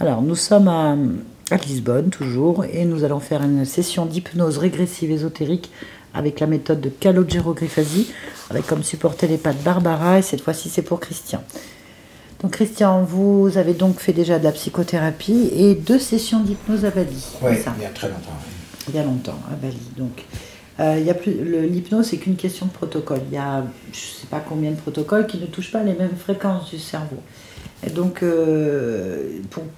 Alors, nous sommes à Lisbonne, toujours, et nous allons faire une session d'hypnose régressive ésotérique avec la méthode de Calogero Grifasi, avec comme support télépathe Barbara, et cette fois-ci c'est pour Christian. Donc Christian, vous avez donc fait déjà de la psychothérapie et 2 sessions d'hypnose à Bali. Oui, il y a très longtemps. Il y a longtemps, à Bali. Donc, l'hypnose, c'est qu'une question de protocole. Il y a, je ne sais pas combien de protocoles qui ne touchent pas les mêmes fréquences du cerveau. Et donc,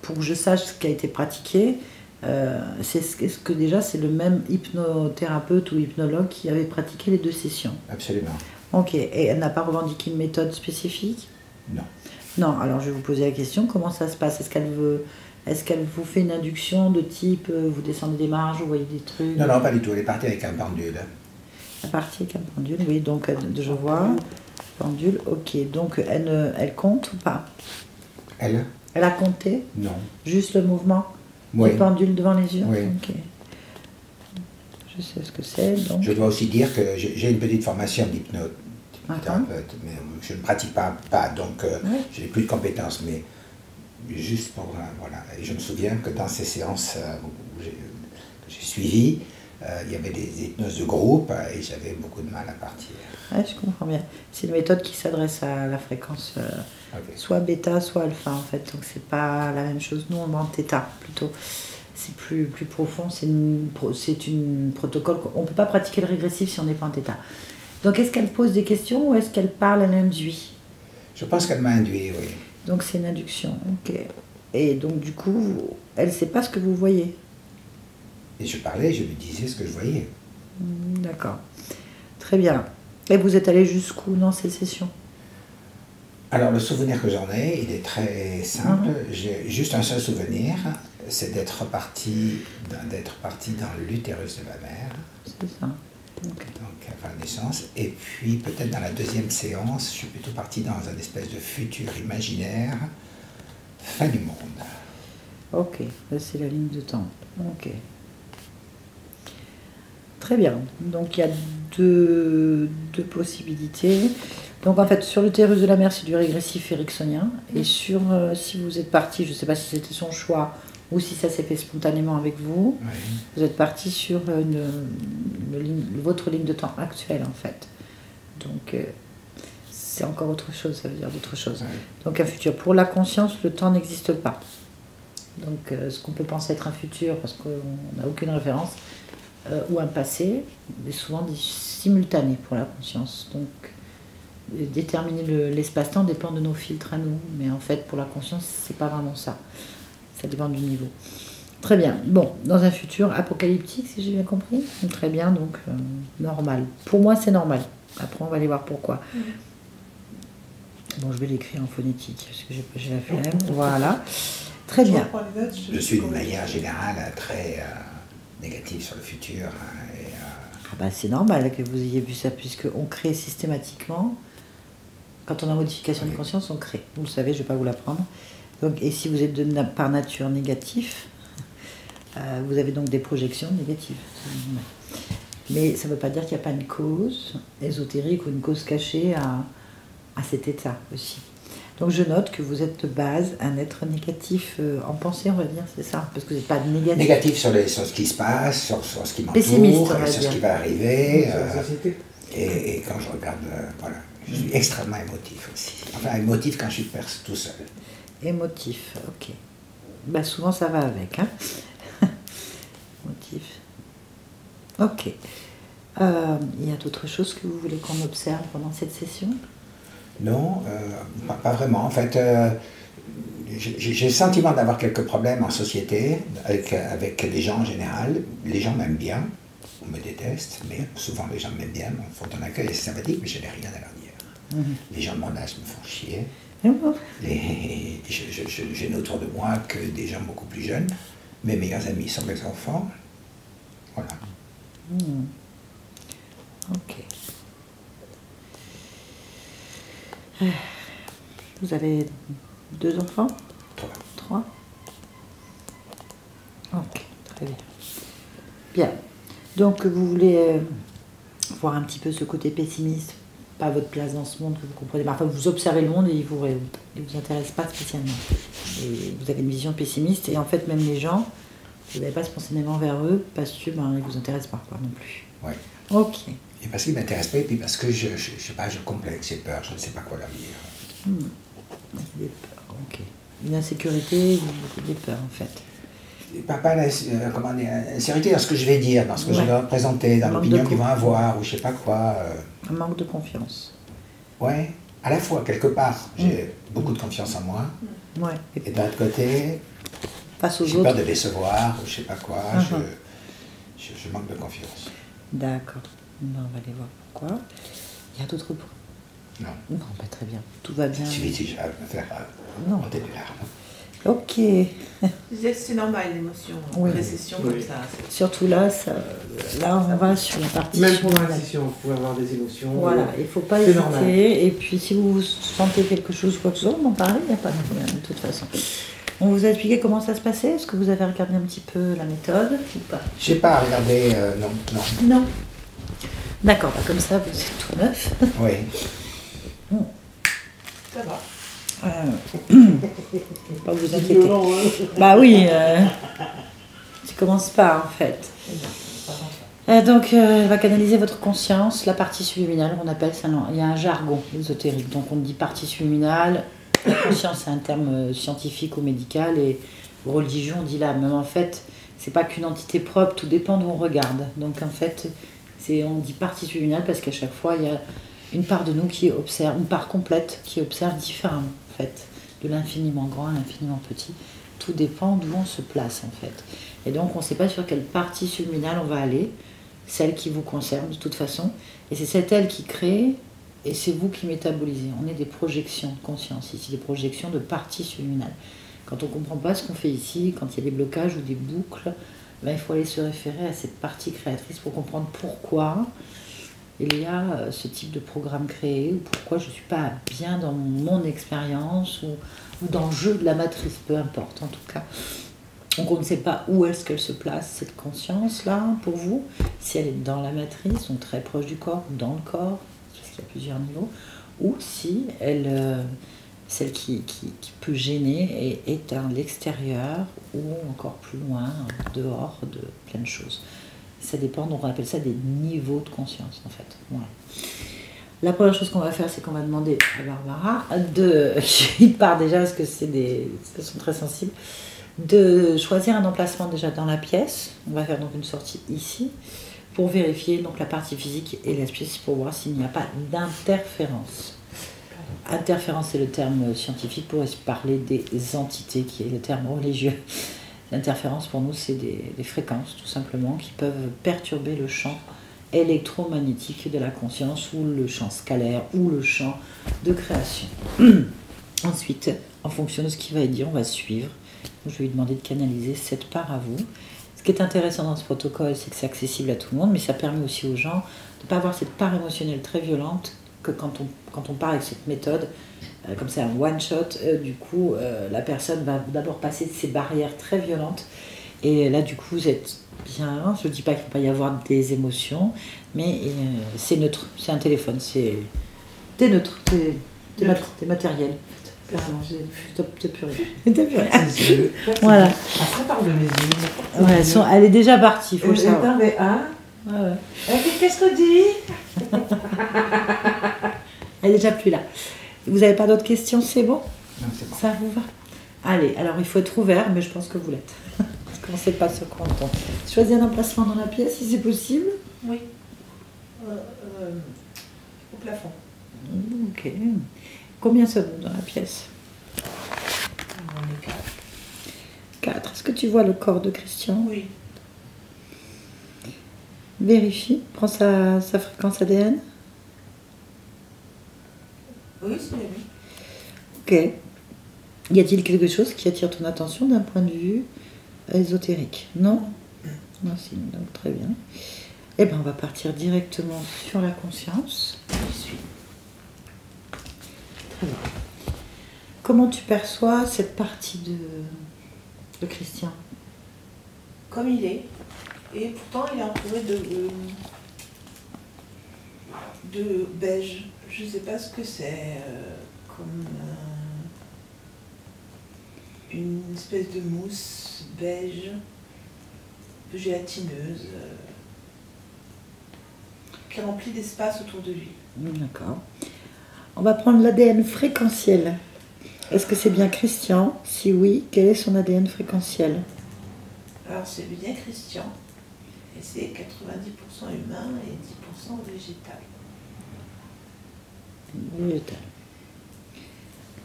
pour que je sache ce qui a été pratiqué, est-ce que déjà c'est le même hypnothérapeute ou hypnologue qui avait pratiqué les 2 sessions? Absolument. Ok, et elle n'a pas revendiqué une méthode spécifique? Non. Non, alors je vais vous poser la question, comment ça se passe? Est-ce qu'elle vous fait une induction de type, vous descendez des marges, vous voyez des trucs? Non, non, pas du tout. Elle est partie avec un pendule. La partie avec un pendule, oui, donc je vois. Pendule, ok. Donc elle compte ou pas? Elle? Elle a compté? Non. Juste le mouvement Oui. du pendule devant les yeux? Oui. Ok. Je sais ce que c'est, donc. Je dois aussi dire que j'ai une petite formation d'hypnothérapeute, mais je ne pratique pas, donc je n'ai plus de compétences, mais juste pour... voilà. Et je me souviens que dans ces séances que j'ai suivies, il y avait des hypnoses de groupe et j'avais beaucoup de mal à partir. Oui, je comprends bien. C'est une méthode qui s'adresse à la fréquence soit bêta, soit alpha, en fait. Donc c'est pas la même chose. Nous, on va en θ plutôt. C'est plus profond, c'est une protocole. On ne peut pas pratiquer le régressif si on n'est pas en θ. Donc est-ce qu'elle pose des questions ou est-ce qu'elle parle, elle induit? Je pense qu'elle m'a induit, oui. Donc c'est une induction, ok. Et donc du coup, elle ne sait pas ce que vous voyez? Et je parlais, je lui disais ce que je voyais. D'accord. Très bien. Et vous êtes allé jusqu'où dans ces sessions? Alors le souvenir que j'en ai, il est très simple. J'ai juste un seul souvenir, c'est d'être parti dans l'utérus de ma mère. C'est ça. Okay. Donc avant la naissance. Et puis peut-être dans la 2e séance, je suis plutôt parti dans un espèce de futur imaginaire, fin du monde. Ok, c'est la ligne de temps. Ok. Très bien. Donc il y a deux possibilités. Donc en fait, sur l'utérus de la mère, c'est du régressif ericksonien. Et sur, si vous êtes parti, je ne sais pas si c'était son choix ou si ça s'est fait spontanément avec vous, Oui. Vous êtes parti sur votre ligne de temps actuelle en fait. Donc c'est encore autre chose, ça veut dire d'autre chose. Oui. Donc un futur. Pour la conscience, le temps n'existe pas. Donc ce qu'on peut penser être un futur, parce qu'on n'a aucune référence, ou un passé, est souvent simultané pour la conscience. Donc déterminer l'espace-temps dépend de nos filtres à nous, mais en fait pour la conscience c'est pas vraiment ça. Ça dépend du niveau. Très bien. Bon, dans un futur apocalyptique, si j'ai bien compris. Très bien, donc normal. Pour moi, c'est normal. Après, on va aller voir pourquoi. Bon, je vais l'écrire en phonétique, parce que j'ai la flemme. Voilà. Très bien. Je suis d'une manière générale très négative sur le futur. Ah bah, c'est normal que vous ayez vu ça, puisqu'on crée systématiquement. Quand on a modification de conscience, on crée. Vous le savez, je ne vais pas vous l'apprendre. Donc, et si vous êtes par nature négatif, vous avez donc des projections négatives. Mais ça ne veut pas dire qu'il n'y a pas une cause ésotérique ou une cause cachée à cet état aussi. Donc je note que vous êtes de base un être négatif en pensée, on va dire, c'est ça? Parce que vous n'êtes pas négatif. Négatif sur ce qui se passe, sur ce qui m'entoure, sur ce qui va arriver. Et quand je regarde, voilà, je suis extrêmement émotif aussi. Enfin, émotif quand je suis tout seul. Émotif, ok. Bah, souvent ça va avec, hein. Motif. Ok. Il y a d'autres choses que vous voulez qu'on observe pendant cette session? Non, pas vraiment. En fait, j'ai le sentiment d'avoir quelques problèmes en société avec les gens en général. Les gens m'aiment bien, on me déteste, mais souvent les gens m'aiment bien, me font un accueil sympathique, mais je n'ai rien à leur dire. Les gens de mon âge me font chier. Je n'ai autour de moi que des gens beaucoup plus jeunes. Mes meilleurs amis sont mes enfants. Voilà. Ok. Vous avez 2 enfants? 3. Ok, très bien. Bien. Donc vous voulez voir un petit peu ce côté pessimiste pas votre place dans ce monde, que vous comprenez. Parfois, vous observez le monde et il vous intéresse pas spécialement. Et vous avez une vision pessimiste et en fait, même les gens, vous n'allez pas spontanément vers eux parce que ils vous intéressent pas quoi, non plus. Oui. Ok. Et parce qu'ils ne m'intéressent pas, et puis parce que je sais pas, je complexe, j'ai peur, je ne sais pas quoi leur dire. Des peurs, ok. Une insécurité, des peurs en fait. Pas la, comment dire, insécurité dans ce que je vais dire, dans ce que je vais représenter, dans l'opinion qu'ils vont avoir, ou je sais pas quoi. Un manque de confiance. Ouais, à la fois, quelque part, j'ai beaucoup de confiance en moi. Ouais. Et d'un autre côté, j'ai peur de décevoir, ou je sais pas quoi, je manque de confiance. D'accord. On va aller voir pourquoi. Il y a d'autres points? Non. Non, bah, très bien. Tout va bien. Il suffit déjà de me faire monter des larmes. Ok. C'est normal l'émotion, récession comme ça. Surtout là, on va sur la partie. Même pendant la session, vous pouvez avoir des émotions. Voilà, il ne faut pas hésiter. Normal. Et puis si vous sentez quelque chose, quoi que ce soit, vous m'en parlez, il n'y a pas de problème de toute façon. On vous a expliqué comment ça se passait? Est-ce que vous avez regardé un petit peu la méthode ou pas? Je n'ai pas regardé, non. Non. D'accord, bah comme ça, vous êtes tout neuf. Oui. Ça va. Pas vous inquiéter. Bah oui, tu commences pas en fait. Donc, elle va canaliser votre conscience, la partie subliminale, on appelle ça. Non, il y a un jargon ésotérique. Donc, on dit partie subliminale. La conscience, c'est un terme scientifique ou médical, et religion, on dit l'âme. Mais en fait, c'est pas qu'une entité propre, tout dépend d'où on regarde. Donc, en fait, on dit partie subliminale parce qu'à chaque fois, il y a une part de nous qui observe, une part complète qui observe différemment, en fait, de l'infiniment grand à l'infiniment petit. Tout dépend d'où on se place, en fait. Et donc, on ne sait pas sur quelle partie subliminale on va aller, celle qui vous concerne, de toute façon. Et c'est cette elle qui crée, et c'est vous qui métabolisez. On est des projections de conscience, ici, des projections de parties subliminales. Quand on ne comprend pas ce qu'on fait ici, quand il y a des blocages ou des boucles, ben, il faut aller se référer à cette partie créatrice pour comprendre pourquoi il y a ce type de programme créé, ou pourquoi je ne suis pas bien dans mon expérience, ou dans le jeu de la matrice, peu importe en tout cas. Donc on ne sait pas où est-ce qu'elle se place, cette conscience-là, pour vous, si elle est dans la matrice, donc très proche du corps, ou dans le corps, parce qu'il y a plusieurs niveaux, ou si celle qui peut gêner est à l'extérieur, ou encore plus loin, dehors de plein de choses. Ça dépend, donc on appelle ça des niveaux de conscience en fait. Voilà. La première chose qu'on va faire, c'est qu'on va demander à Barbara il part déjà parce que c'est des situations très sensibles, de choisir un emplacement déjà dans la pièce. On va faire donc une sortie ici pour vérifier donc la partie physique et la pièce pour voir s'il n'y a pas d'interférence. Interférence, c'est le terme scientifique pour parler des entités, qui est le terme religieux. L'interférence pour nous, c'est des fréquences tout simplement qui peuvent perturber le champ électromagnétique de la conscience, ou le champ scalaire, ou le champ de création. Ensuite, en fonction de ce qu'il va dire, on va suivre. Je vais lui demander de canaliser cette part à vous. Ce qui est intéressant dans ce protocole, c'est que c'est accessible à tout le monde, mais ça permet aussi aux gens de ne pas avoir cette part émotionnelle très violente que quand on part avec cette méthode, comme c'est un one-shot, du coup, la personne va d'abord passer de ces barrières très violentes. Et là, du coup, vous êtes bien. Je ne dis pas qu'il ne va pas y avoir des émotions, mais c'est neutre. C'est un téléphone. T'es neutre. T'es matériel. T'es plus rien. Voilà. Après, parle de mes yeux. Ouais, elle est déjà partie, il faut le savoir. Ouais. Qu'est-ce que dit? Elle est déjà plus là. Vous n'avez pas d'autres questions, c'est bon? Non, c'est bon. Ça vous va? Allez, alors il faut être ouvert, mais je pense que vous l'êtes. Parce qu'on ne sait pas ce qu'on entend. Choisissez un emplacement dans la pièce, si c'est possible. Oui. Au plafond. Ok. Combien sommes-nous dans la pièce? On est 4. 4. Est-ce que tu vois le corps de Christian? Oui. Vérifie. Prends sa fréquence ADN. Oui, c'est lui. Ok. Y a-t-il quelque chose qui attire ton attention d'un point de vue ésotérique? Non? Non, si. Donc très bien. Eh bien, on va partir directement sur la conscience. Je suis. Très bien. Comment tu perçois cette partie de Christian? Comme il est. Et pourtant, il est entouré de beige. Je ne sais pas ce que c'est, comme une espèce de mousse beige, un peu gélatineuse, qui remplit d'espace autour de lui. D'accord. On va prendre l'ADN fréquentiel. Est-ce que c'est bien Christian? Si oui, quel est son ADN fréquentiel? Alors c'est bien Christian, et c'est 90% humain et 10% végétal. Végétal.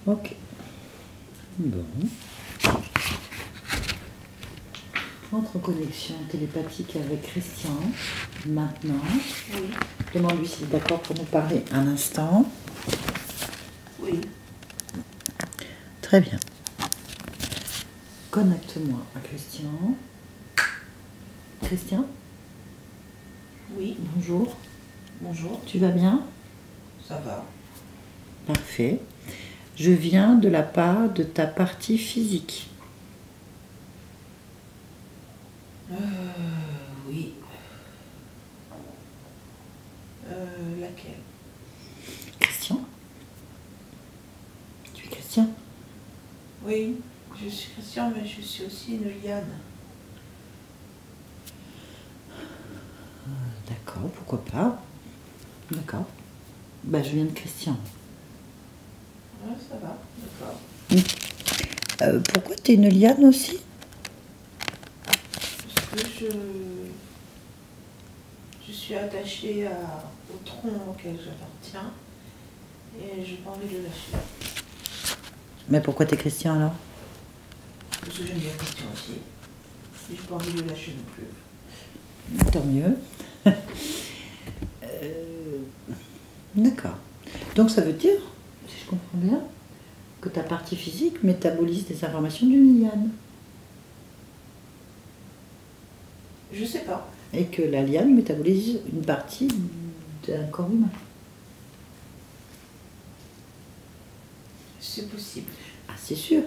Ok. Bon. Entre en connexion télépathique avec Christian, maintenant. Oui, Demande-lui s'il est d'accord pour nous parler un instant. oui. Très bien. Connecte-moi à Christian. Christian, Oui, bonjour. bonjour, Tu vas bien? ça va. Parfait. Je viens de la part de ta partie physique. Oui. Laquelle? Christian? Tu es Christian? Oui, je suis Christian, mais je suis aussi une liane. D'accord, pourquoi pas. D'accord. Bah, je viens de Christian. Ouais, ça va, d'accord. Pourquoi tu es une liane aussi? Parce que je suis attachée au tronc auquel j'appartiens et je n'ai pas envie de le lâcher. Mais pourquoi tu es Christian alors? Parce que j'aime bien Christian aussi. Et je n'ai pas envie de le lâcher non plus. Tant mieux. D'accord. Donc ça veut dire, si je comprends bien, que ta partie physique métabolise des informations d'une liane. Je sais pas. Et que la liane métabolise une partie d'un corps humain. C'est possible. Ah, c'est sûr.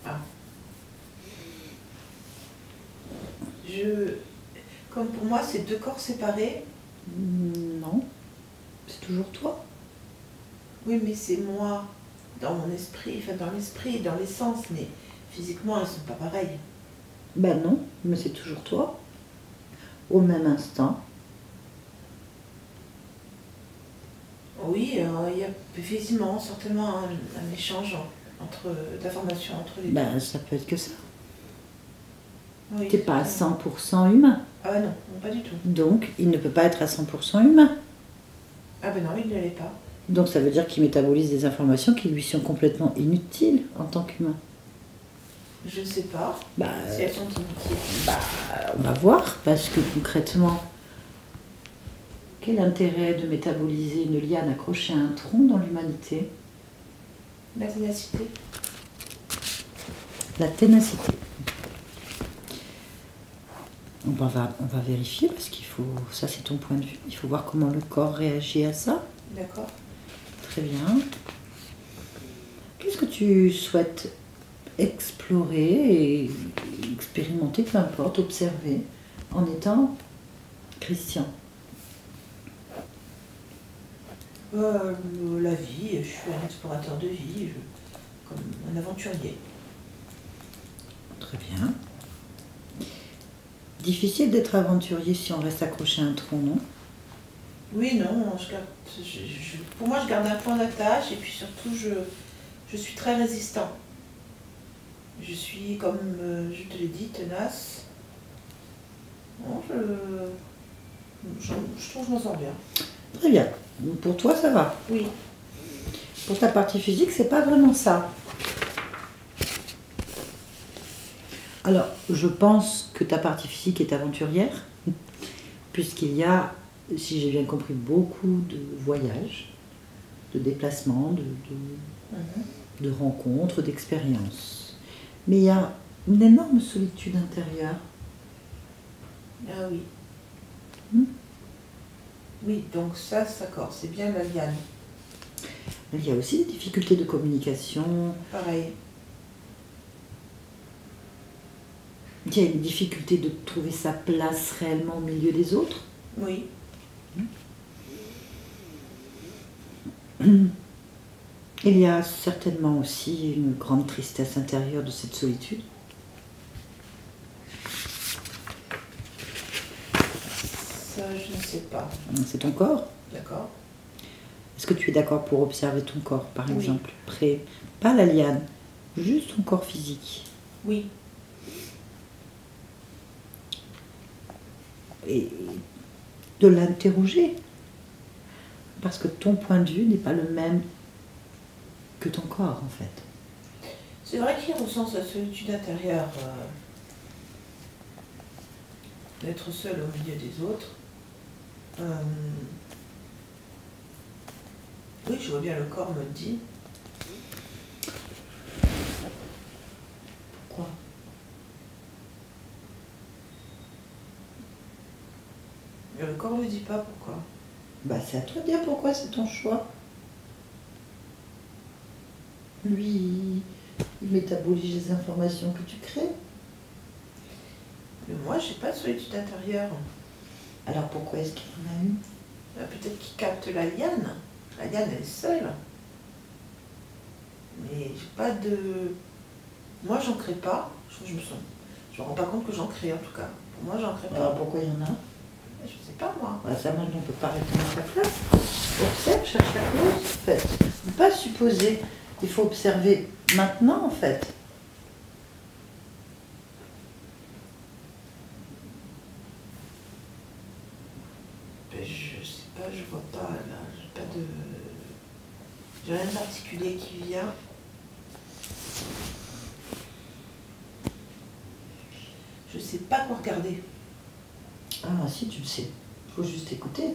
Ah. Comme pour moi, c'est deux corps séparés. Non. C'est toujours toi. Oui, mais c'est moi dans mon esprit, enfin dans l'esprit, dans l'essence, mais physiquement, elles sont pas pareilles. Ben non, mais c'est toujours toi. Au même instant. Oui, il y a effectivement certainement un échange d'informations entre les deux. Ben ça peut être que ça. Oui, T'es pas à certainement. 100% humain. Ah non, non, pas du tout. Donc il ne peut pas être à 100% humain. Ah ben non, il ne l'est pas. Donc ça veut dire qu'il métabolise des informations qui lui sont complètement inutiles en tant qu'humain. Je ne sais pas Bah, si elles sont inutiles. on va voir, parce que concrètement, quel intérêt de métaboliser une liane accrochée à un tronc dans l'humanité? La ténacité. La ténacité. On va vérifier, parce qu'il faut, ça c'est ton point de vue, il faut voir comment le corps réagit à ça. D'accord. Très bien. Qu'est-ce que tu souhaites explorer et expérimenter, peu importe, observer, en étant Christian? La vie, je suis un explorateur de vie, comme un aventurier. Très bien. Difficile d'être aventurier si on reste accroché à un tronc, non? Oui, non, pour moi, je garde un point d'attache et puis surtout, je suis très résistant. Je suis, comme je te l'ai dit, tenace. Non, je trouve que je m'en sors bien. Très bien. Pour toi, ça va. Oui. Pour ta partie physique, c'est pas vraiment ça. Alors, je pense que ta partie physique est aventurière, puisqu'il y a, si j'ai bien compris, beaucoup de voyages, de déplacements, de rencontres, d'expériences. Mais il y a une énorme solitude intérieure. Ah oui. Hmm. Oui, donc ça d'accord, c'est bien la liane. Il y a aussi des difficultés de communication. Pareil. Il y a une difficulté de trouver sa place réellement au milieu des autres. Oui. Il y a certainement aussi une grande tristesse intérieure de cette solitude. Ça, je ne sais pas. C'est ton corps. D'accord. Est-ce que tu es d'accord pour observer ton corps, par Oui. exemple, près, pas la liane, juste ton corps physique, Oui. et de l'interroger, parce que ton point de vue n'est pas le même que ton corps, en fait. C'est vrai qu'il ressent sa solitude intérieure, d'être seul au milieu des autres. Oui, je vois bien le corps me le dit. Pourquoi? Mais le corps ne me dit pas pourquoi. Bah, c'est à toi de dire pourquoi, c'est ton choix. Lui, il métabolise les informations que tu crées. Mais moi, j'ai pas de solitude intérieure. Alors pourquoi est-ce qu'il en a une? Peut-être qu'il capte la liane. La liane, elle est seule. Mais j'ai pas de... Moi, j'en crée pas. Je me rends pas compte que j'en crée, en tout cas. Pour moi, j'en crée pas. Alors pourquoi il y en a? Je sais pas, moi. Bah, ça, moi, on ne peut pas répondre à sa place. Observe, cherche la cause, en fait. Ne pas supposer. Il faut observer maintenant, en fait. Ben, je sais pas, je vois pas, là. J'ai pas de... J'ai rien de particulier qui vient. Je sais pas quoi regarder. Ah, si, tu le sais. Il faut juste écouter.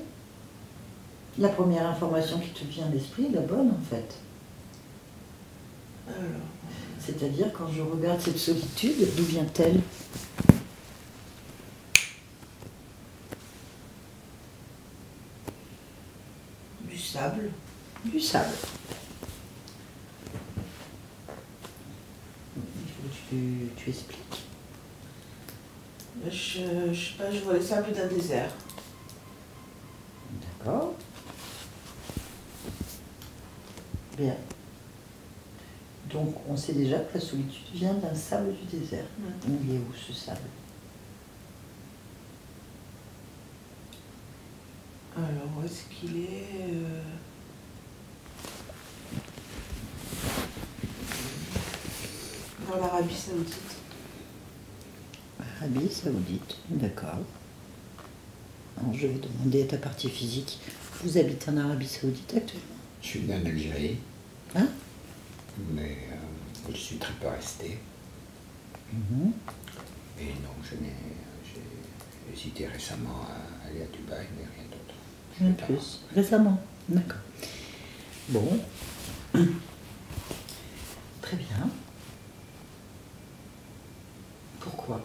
La première information qui te vient à l'esprit est la bonne, en fait. Alors, C'est-à-dire, quand je regarde cette solitude, d'où vient-elle? du sable. Du sable. Il faut que tu expliques. Je sais pas, je vois le sable d'un désert. D'accord. Bien. Donc, on sait déjà que la solitude vient d'un sable du désert. Il est où, ce sable? Alors, où est-ce qu'il est Dans l'Arabie Saoudite. Arabie Saoudite, d'accord. Alors, je vais demander à ta partie physique. Vous habitez en Arabie Saoudite actuellement? Je suis né en Algérie, Hein? mais je suis très peu resté. Mhm. Et non, j'ai hésité récemment à aller à Dubaï, mais rien d'autre. Je En vais pas- plus, récemment, d'accord. Bon. Très bien. Pourquoi?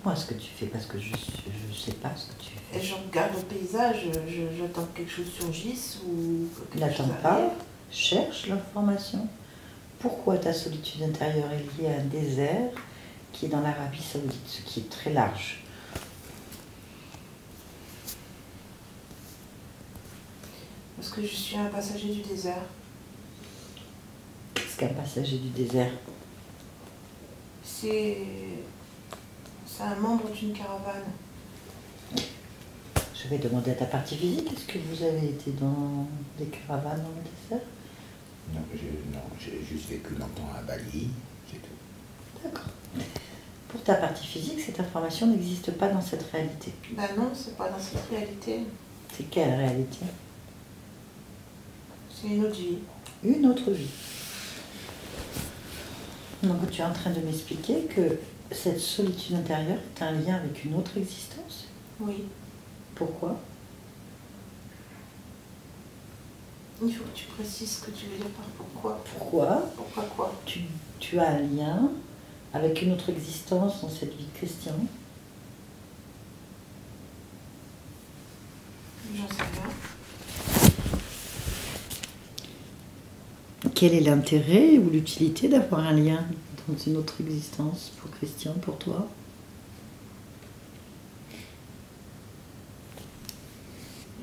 Moi, ce que tu fais, parce que je sais pas ce que tu fais. Et je regarde le paysage, j'attends que quelque chose surgisse ou que quelque chose N'attends arrive. pas, cherche l'information. Pourquoi ta solitude intérieure est liée à un désert qui est dans l'Arabie Saoudite, ce qui est très large? Parce que je suis un passager du désert. Qu'est-ce qu'un passager du désert? C'est un membre d'une caravane. Je vais demander à ta partie physique, est-ce que vous avez été dans des caravanes dans le désert? Non, j'ai juste vécu longtemps à Bali, c'est tout. D'accord. Pour ta partie physique, cette information n'existe pas dans cette réalité. Ben non, c'est pas dans cette réalité. C'est quelle réalité? C'est une autre vie. Une autre vie. Donc tu es en train de m'expliquer que cette solitude intérieure est un lien avec une autre existence? Oui. Pourquoi? Il faut que tu précises ce que tu veux dire par pourquoi. Pourquoi Pourquoi quoi? tu as un lien avec une autre existence dans cette vie de Christian? J'en sais rien. Quel est l'intérêt ou l'utilité d'avoir un lien dans une autre existence pour Christian, pour toi?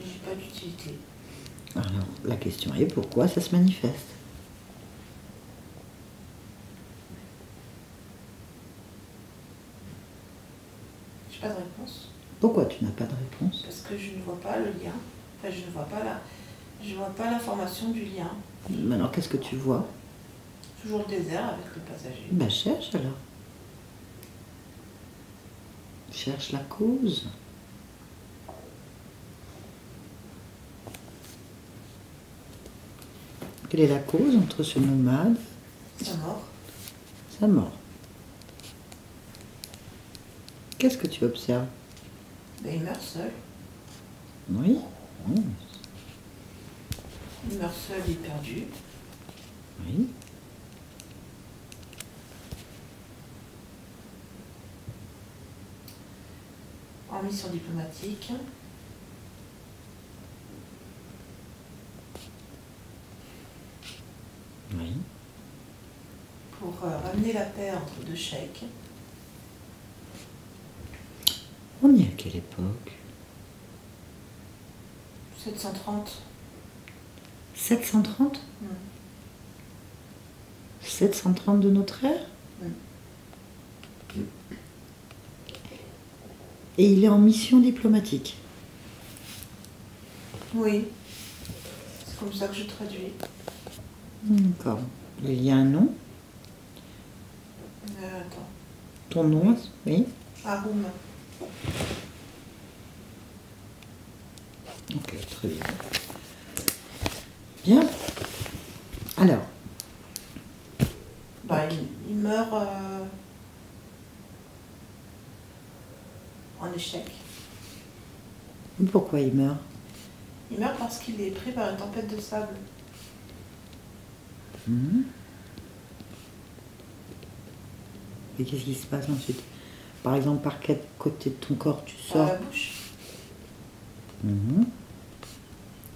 J'ai pas d'utilité. Alors, la question est pourquoi ça se manifeste? J'ai pas de réponse. Pourquoi tu n'as pas de réponse? Parce que je ne vois pas le lien. Enfin, je ne vois pas je vois pas l'information du lien. Alors, qu'est-ce que tu vois? Toujours le désert avec le passager. Ben, cherche alors. Cherche la cause. Quelle est la cause entre ce nomade Sa mort. et sa mort? Qu'est-ce que tu observes? Ben, il meurt seul. Oui. Oh, Il meurt seul et perdu. oui. En mission diplomatique. Oui. Pour ramener la paix entre deux cheikhs. On est à quelle époque? 730. 730? Mm. 730 de notre ère? Et il est en mission diplomatique. Oui. C'est comme ça que je traduis. D'accord. Il y a un nom? Attends. Ton nom? Oui. Haroum. Ok, très bien. Bien. Alors, Bah, il meurt en échec. pourquoi il meurt? Il meurt parce qu'il est pris par une tempête de sable. Mhm. Et qu'est-ce qui se passe ensuite? Par exemple, par quel côté de ton corps tu Par sors? la bouche. Mhm.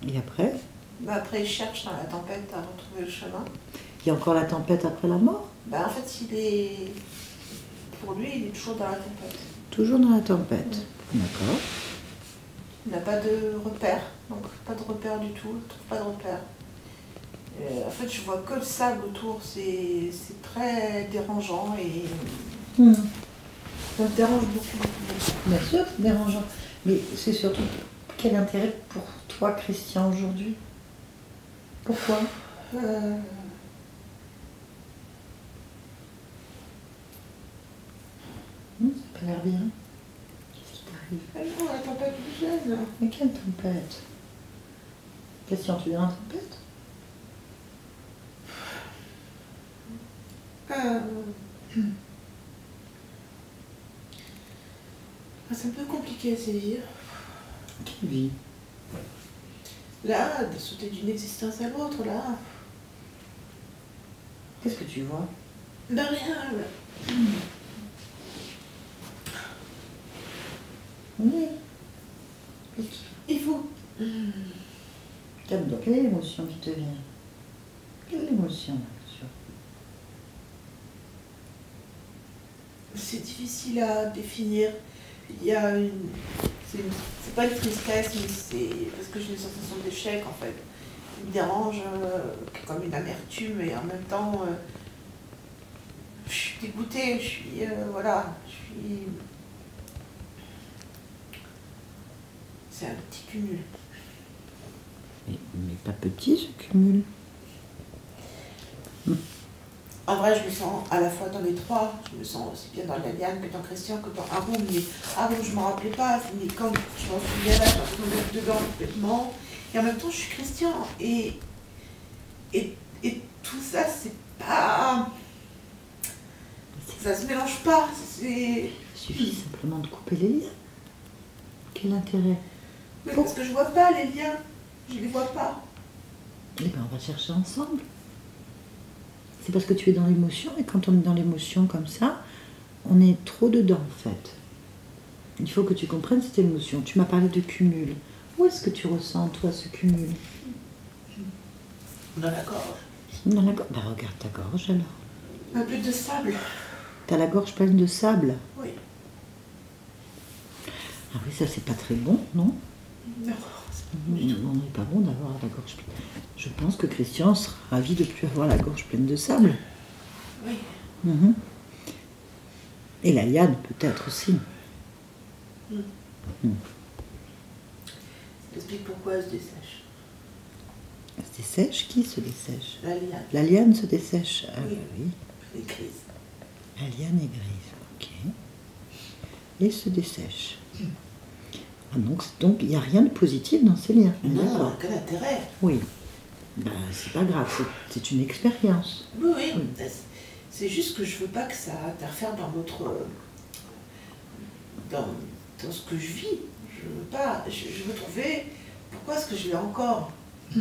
Et après? Bah, après, il cherche dans la tempête à retrouver le chemin. Il y a encore la tempête après la mort? Bah, en fait, pour lui, il est toujours dans la tempête. Toujours dans la tempête. D'accord. Il n'a pas de repère. Donc, pas de repère du tout. Il ne trouve pas de repère. En fait, je vois que le sable autour. C'est très dérangeant et ça me dérange beaucoup. Bien sûr, c'est dérangeant. Mais c'est surtout quel intérêt pour toi, Christian, aujourd'hui? Pourquoi? Ça n'a pas l'air bien. Qu'est-ce qui t'arrive? Ah non, la tempête me gêne. Mais quelle tempête? Christian, tu es dans la tempête? C'est un peu compliqué à saisir. Quelle vie? Là, de sauter d'une existence à l'autre, là. Qu'est-ce que tu vois? Ben rien. Là. Oui. Il faut. Calme-toi. Quelle est l'émotion qui te vient? Quelle émotion, là, C'est difficile à définir. Il y a une. C'est pas une tristesse, mais c'est parce que j'ai une sensation d'échec en fait. Il me dérange comme une amertume et en même temps je suis dégoûtée, je suis voilà, je suis. C'est un petit cumul. mais pas petit ce cumul. En vrai, je me sens à la fois dans les trois. Je me sens aussi bien dans Laliane que dans Christian que dans Haroum. Mais Haroum, je ne m'en rappelais pas. Mais quand je m'en souviens là, je m'en souviens dedans complètement. Et en même temps, je suis Christian. Et tout ça, c'est pas. Ça se mélange pas. Il suffit simplement de couper les liens. Quel intérêt? Mais parce que je vois pas les liens. Je les vois pas. Eh bien, on va chercher ensemble. C'est parce que tu es dans l'émotion, et quand on est dans l'émotion comme ça, on est trop dedans en fait. Il faut que tu comprennes cette émotion. Tu m'as parlé de cumul. Où est-ce que tu ressens, toi, ce cumul? Dans la gorge. Dans la gorge. Bah, regarde ta gorge alors. Plus de sable. T'as la gorge pleine de sable. Oui. Ah oui, ça c'est pas très bon, non? Non. Non, n'est pas bon d'avoir la gorge pleine. Je pense que Christian sera ravi de plus avoir la gorge pleine de sable. Oui. Mhm. Et la liane peut-être aussi. J'explique pourquoi elle se dessèche. Elle se dessèche? Qui se dessèche? La liane. La liane se dessèche. Ah Oui. oui. Elle est grise. La liane est grise, ok. Et se dessèche. Ah, donc il n'y a rien de positif dans ces liens. Non, D'accord. quel intérêt. Oui. Ben, c'est pas grave, c'est une expérience. Oui, oui. C'est juste que je veux pas que ça interfère dans notre... dans ce que je vis. Je veux pas... Je veux trouver... Pourquoi est-ce que je l'ai encore? Ou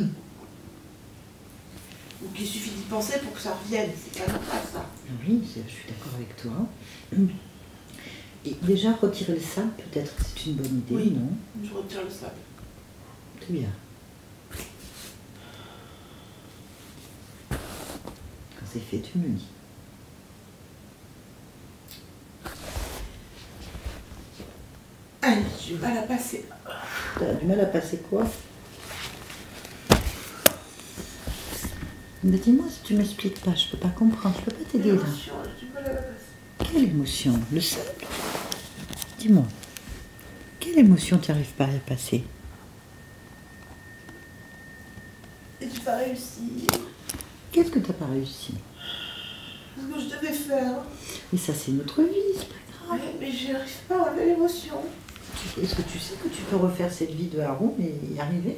qu'il suffit d'y penser pour que ça revienne. C'est pas normal, ça. Oui, je suis d'accord avec toi. Et déjà, retirer le sable, peut-être, c'est une bonne idée, Oui. non? Je retire le sable. C'est bien. Quand c'est fait, tu me le dis. Allez, j'ai mal à passer. T'as du mal à passer quoi? Mais dis-moi si tu m'expliques pas, je peux pas comprendre, je peux pas t'aider là. L'émotion, j'ai du mal à la passer. Quelle émotion? Le sable? Dis-moi. Quelle émotion tu n'arrives pas à passer? Et j'ai pas réussi. Qu'est-ce que t'as pas réussi? Ce que je devais faire. Mais ça c'est notre vie, c'est pas grave. Ouais, mais j'y arrive pas à enlever l'émotion. Est-ce que tu sais que tu peux refaire cette vie de Haroun et y arriver?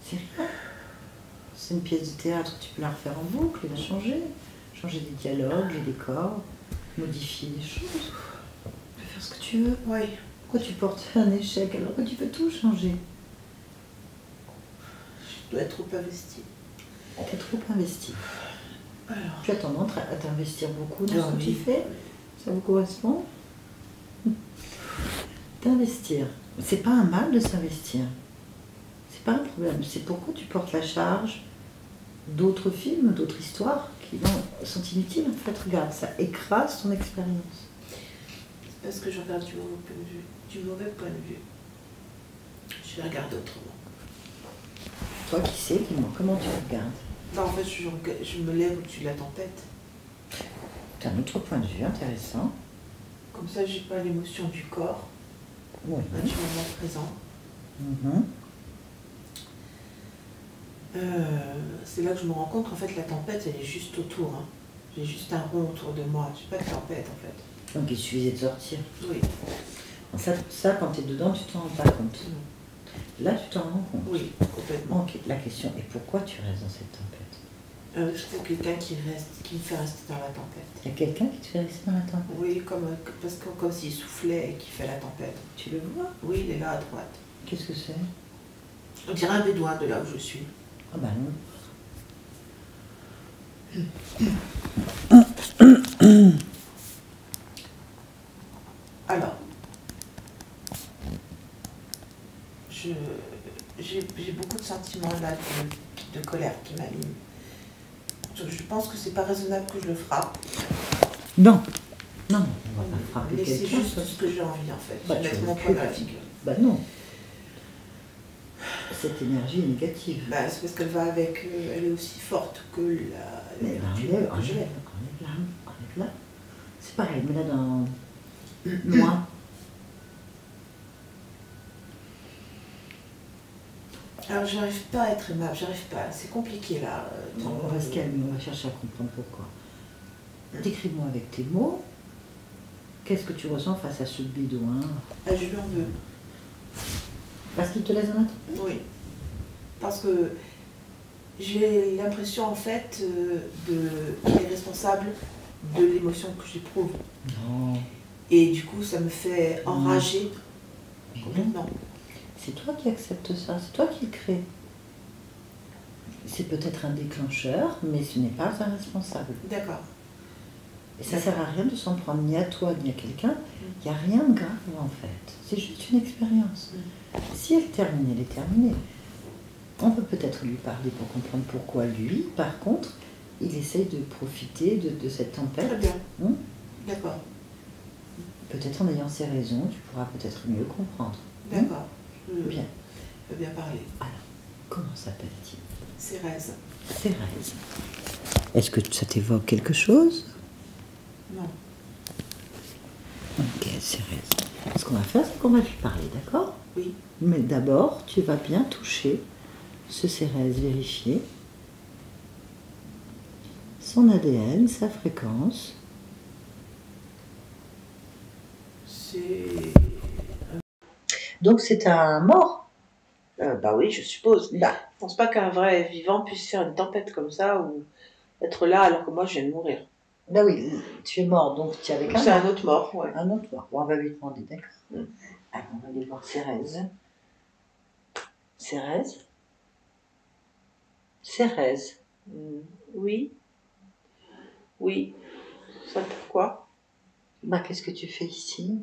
C'est rien. C'est une pièce de théâtre, tu peux la refaire en boucle et la changer. Changer des dialogues, les décors, modifier les choses. Tu peux faire ce que tu veux. Oui. Pourquoi tu portes un échec alors que tu peux tout changer? Je dois être trop investie. T'es trop investi. Alors. Tu as tendance à t'investir beaucoup dans Ah ce que tu oui. fais. Ça vous correspond? D'investir. C'est pas un mal de s'investir. C'est pas un problème. C'est pourquoi tu portes la charge d'autres films, d'autres histoires qui sont inutiles en fait. Regarde, ça écrase ton expérience. C'est parce que je regarde du mauvais point de vue. Du mauvais point de vue. Je vais regarder autrement. Toi qui sais, dis-moi, comment tu regardes? Non, en fait, je me lève au-dessus de la tempête. C'est un autre point de vue intéressant. Comme ça, j'ai pas l'émotion du corps, Oui. du moment présent. Mhm. C'est là que je me rends compte qu'en fait, la tempête, elle est juste autour. Hein. J'ai juste un rond autour de moi. J'ai pas de tempête, en fait. Donc il suffisait de sortir. Oui. Ça quand tu es dedans, tu t'en rends pas compte. Là, tu t'en rends compte. Oui, complètement. Ok, la question est pourquoi tu restes dans cette tempête? C'est quelqu'un qui me fait rester dans la tempête. Il y a quelqu'un qui te fait rester dans la tempête? Oui, parce que comme s'il soufflait et qu'il fait la tempête. Tu le vois? Oui, il est là à droite. Qu'est-ce que c'est? On dirait un bédouin de là où je suis. Ah bah non. Alors, j'ai beaucoup de sentiments là, de colère qui m'animent. Je pense que c'est pas raisonnable que je le frappe. Non. Non, on va pas frapper Mais c'est quelqu'un. juste ce que j'ai envie en fait. Bah, Je vais tu mettre mon veux poing que- dans la figure. Bah non. Cette énergie est négative. Bah, c'est parce qu'elle va avec. Elle est aussi forte que Mais l'énergie enlève, que je l'ai. enlève là. C'est pareil, mais là dans... Loin. Alors, j'arrive pas à être aimable, j'arrive pas. C'est compliqué là. On va se calmer, on va chercher à comprendre pourquoi. Décris-moi avec tes mots. Qu'est-ce que tu ressens face à ce bédouin? Ah, je lui en veux. Parce qu'il te laisse dans la tempête? Oui. Parce que j'ai l'impression en fait qu'il est responsable de l'émotion que j'éprouve. Non. Et du coup, ça me fait enrager Mais non. complètement. C'est toi qui acceptes ça, c'est toi qui le crée. C'est peut-être un déclencheur, mais ce n'est pas un responsable. D'accord. Et ça ne sert à rien de s'en prendre ni à toi ni à quelqu'un. Il n'y a rien de grave en fait. C'est juste une expérience. Si elle termine, elle est terminée. On peut peut-être lui parler pour comprendre pourquoi lui, par contre, il essaye de profiter de cette tempête. Très bien. Hum. D'accord. Peut-être en ayant ses raisons, tu pourras peut-être mieux comprendre. D'accord. Bien. Je peux bien parler. Alors, comment s'appelle-t-il? Cérèse. Thérèse. Est-ce que ça t'évoque quelque chose? Non. Ok, Thérèse. Ce qu'on va faire, c'est qu'on va lui parler, d'accord? Oui. Mais d'abord, tu vas bien toucher ce Cérèse, vérifier son ADN, sa fréquence. C'est... Donc c'est un mort. bah oui, je suppose. Bah, Je pense pas qu'un vrai vivant puisse faire une tempête comme ça ou être là alors que moi je viens de mourir. bah oui, tu es mort, donc tu es avec C'est un un mort. autre mort, ouais. Un autre mort. Bon, on va lui demander, d'accord. Mm. Alors, on va aller voir Cérèse. Cérèse. Cérèse. Oui. Oui. Ça pourquoi? Bah, qu'est-ce que tu fais ici?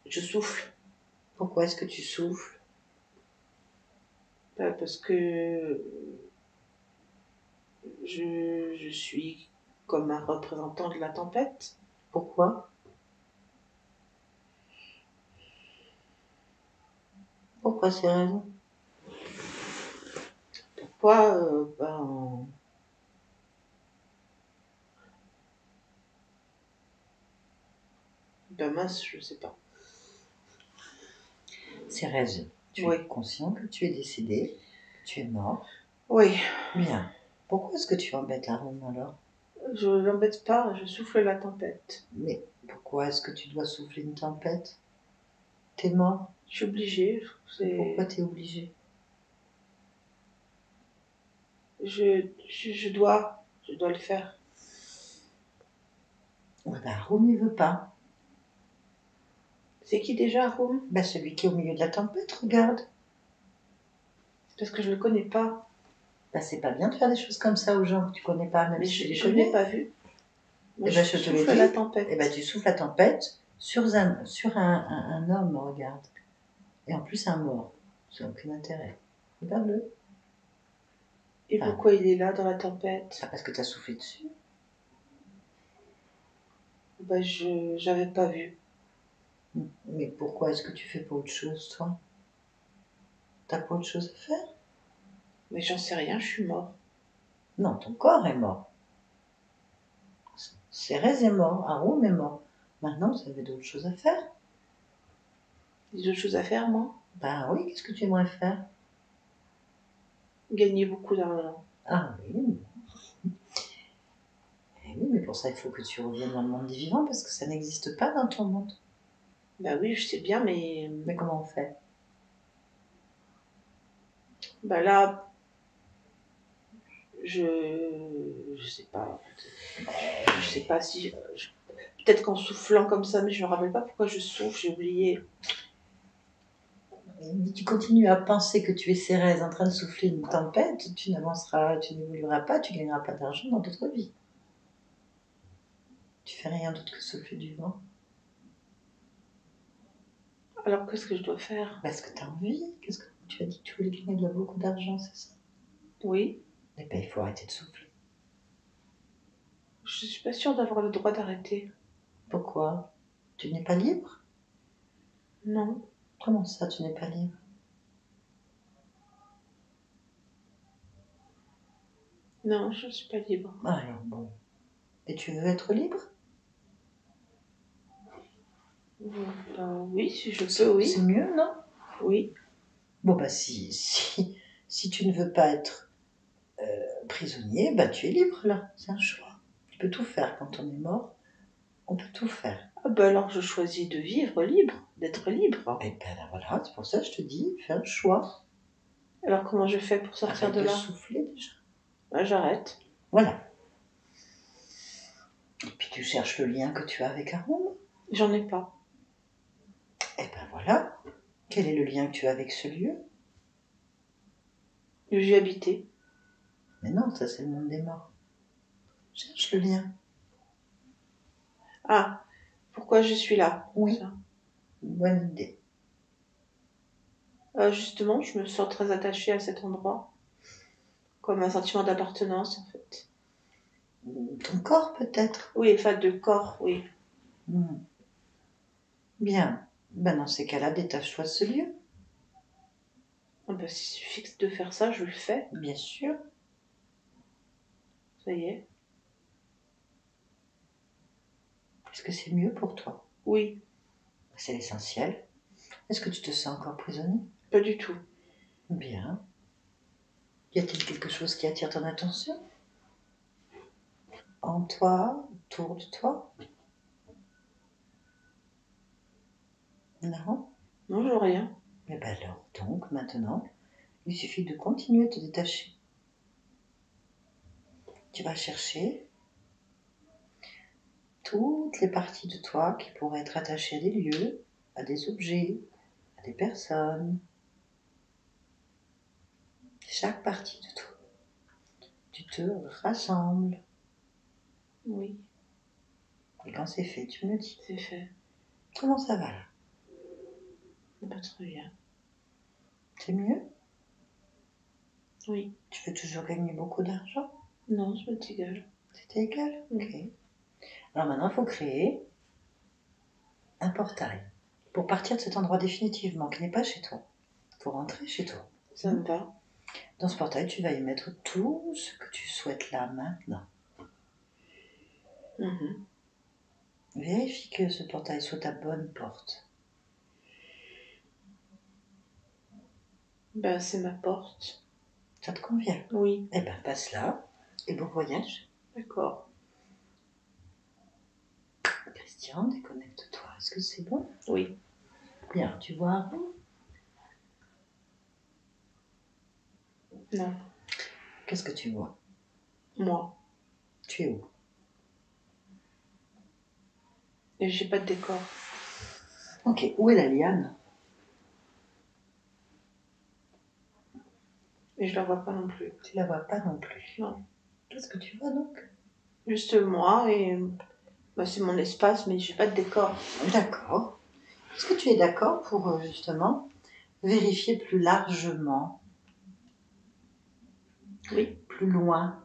Je souffle. Pourquoi est-ce que tu souffles? Parce que je suis comme un représentant de la tempête. Pourquoi? Pourquoi Cérèse? Pourquoi ben mince, je sais pas. Cérèse, tu Oui. es conscient que tu es décédé, que tu es mort. Oui. Bien. Pourquoi est-ce que tu embêtes la Rome alors? Je l'embête pas, je souffle la tempête. Mais pourquoi est-ce que tu dois souffler une tempête? T'es mort. Je suis obligée. Pourquoi t'es obligé? Je dois le faire. Ah bah, Rome, il veut pas. C'est qui déjà, Rome? Bah, celui qui est au milieu de la tempête, regarde. Parce que je le connais pas. Bah, c'est pas bien de faire des choses comme ça aux gens que tu connais pas, même Mais si tu les je ne l'ai connais. pas vu. Moi, Eh ben, je te l'ai souffle dit. la tempête. Eh ben, tu souffles la tempête sur un homme, regarde. Et en plus, un mort. Ça n'a aucun intérêt. Regarde-le. Et Ah. pourquoi il est là dans la tempête? Ah, parce que t'as soufflé dessus. Bah, j'avais pas vu. Mais pourquoi est-ce que tu fais pas autre chose, toi? T'as pas autre chose à faire? Mais j'en sais rien, je suis mort. Non, ton corps est mort. Cérès est mort, Arum est mort. Maintenant, vous avez d'autres choses à faire? J'ai d'autres choses à faire, moi? Ben oui, qu'est-ce que tu aimerais faire? Gagner beaucoup d'argent. Ah oui. Eh oui, mais pour ça, il faut que tu reviennes dans le monde des vivants parce que ça n'existe pas dans ton monde. Bah oui, je sais bien, mais... Mais comment on fait? Bah là... Je sais pas. Je sais pas si... Peut-être qu'en soufflant comme ça, mais je me rappelle pas pourquoi je souffle, j'ai oublié. Si tu continues à penser que tu es Cérès en train de souffler une tempête, tu n'avanceras, tu n'évolueras pas, tu gagneras pas d'argent dans d'autres vies. Tu fais rien d'autre que souffler du vent. Alors qu'est-ce que je dois faire? Parce que tu as envie. Qu'est-ce que tu as dit que tu voulais gagner beaucoup d'argent, c'est ça? Oui. Eh ben, il faut arrêter de souffler. Je suis pas sûre d'avoir le droit d'arrêter. Pourquoi? Tu n'es pas libre? Non. Comment ça, tu n'es pas libre? Non, je suis pas libre. Ah, alors bon. Et tu veux être libre? Oui, si je peux, oui. C'est mieux, non? Oui. Bon, bah si tu ne veux pas être prisonnier, bah tu es libre là. C'est un choix. Tu peux tout faire quand on est mort. On peut tout faire. Ah bah alors je choisis de vivre libre, d'être libre. Et ben là, voilà, c'est pour ça que je te dis, fais un choix. Alors comment je fais pour sortir Arrête de de là? souffler déjà. Ah, j'arrête. Voilà. Et puis tu cherches le lien que tu as avec Arum. J'en ai pas. Et ben voilà. Quel est le lien que tu as avec ce lieu? J'y habitais. Mais non, ça c'est le monde des morts. Cherche le lien. Ah, pourquoi je suis là? Oui. Ça. Bonne idée. Justement, je me sens très attachée à cet endroit. Comme un sentiment d'appartenance, en fait. Ton corps peut-être. Oui, enfin de corps, oui. Bien. Ben, dans ces cas-là, détache-toi de ce lieu. Ah bah, s'il suffit de faire ça, je le fais. Bien sûr. Ça y est. Est-ce que c'est mieux pour toi? Oui, C'est l'essentiel. Est-ce que tu te sens encore prisonnier? pas du tout. Bien. Y a-t-il quelque chose qui attire ton attention? En toi, autour de toi? Non? Non, je vois rien. Eh bien alors, donc, maintenant, il suffit de continuer à te détacher. Tu vas chercher toutes les parties de toi qui pourraient être attachées à des lieux, à des objets, à des personnes. Chaque partie de toi. Tu te rassembles. Oui, Et quand c'est fait, tu me dis. c'est fait. Comment ça va là? Pas très bien. C'est mieux? Oui. Tu veux toujours gagner beaucoup d'argent? Non, ça m'est égal. C'était égal? Ok. Alors maintenant, il faut créer un portail pour partir de cet endroit définitivement qui n'est pas chez toi. Il faut rentrer chez toi. Ça me va. Dans ce portail, tu vas y mettre tout ce que tu souhaites là maintenant. Mhm. Vérifie que ce portail soit ta bonne porte. Ben, c'est ma porte. Ça te convient? Oui, Eh ben, passe là et bon voyage. d'accord. Christian, déconnecte-toi. Est-ce que c'est bon? Oui. Bien, tu vois avant? Non, Qu'est-ce que tu vois? moi. Tu es où? Et j'ai pas de décor. Ok, où est la liane? Et je la vois pas non plus. Tu la vois pas non plus. Non. Qu'est-ce que tu vois donc? Juste moi et bah, c'est mon espace, mais j'ai pas de décor. D'accord. Est-ce que tu es d'accord pour justement vérifier plus largement, Oui. plus loin?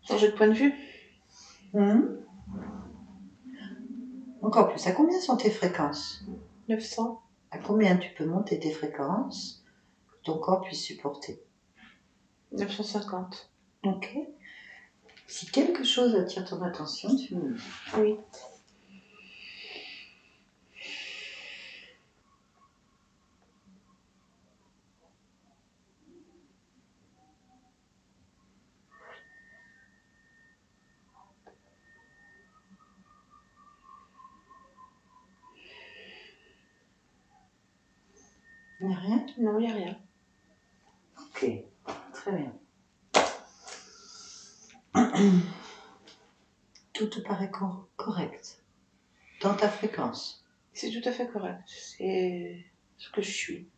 Changer de point de vue. Encore plus. À combien sont tes fréquences? 900. À combien tu peux monter tes fréquences que ton corps puisse supporter? 950. Ok. Si quelque chose attire ton attention, tu me le dis. Oui. Il n'y a rien? Non, il n'y a rien. Ok. Très bien. Tout te paraît correct dans ta fréquence. C'est tout à fait correct. C'est ce que je suis.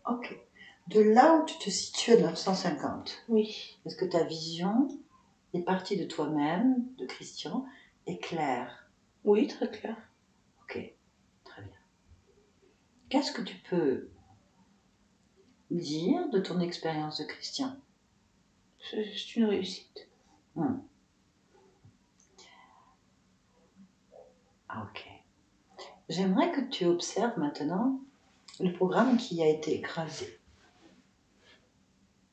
Ok. De là où tu te situes à 950, Oui. est-ce que ta vision des parties de toi-même, de Christian, est claire? Oui, très clair. Ok. Très bien. Qu'est-ce que tu peux dire de ton expérience de Christian? C'est une réussite. Ah, ok. J'aimerais que tu observes maintenant le programme qui a été écrasé.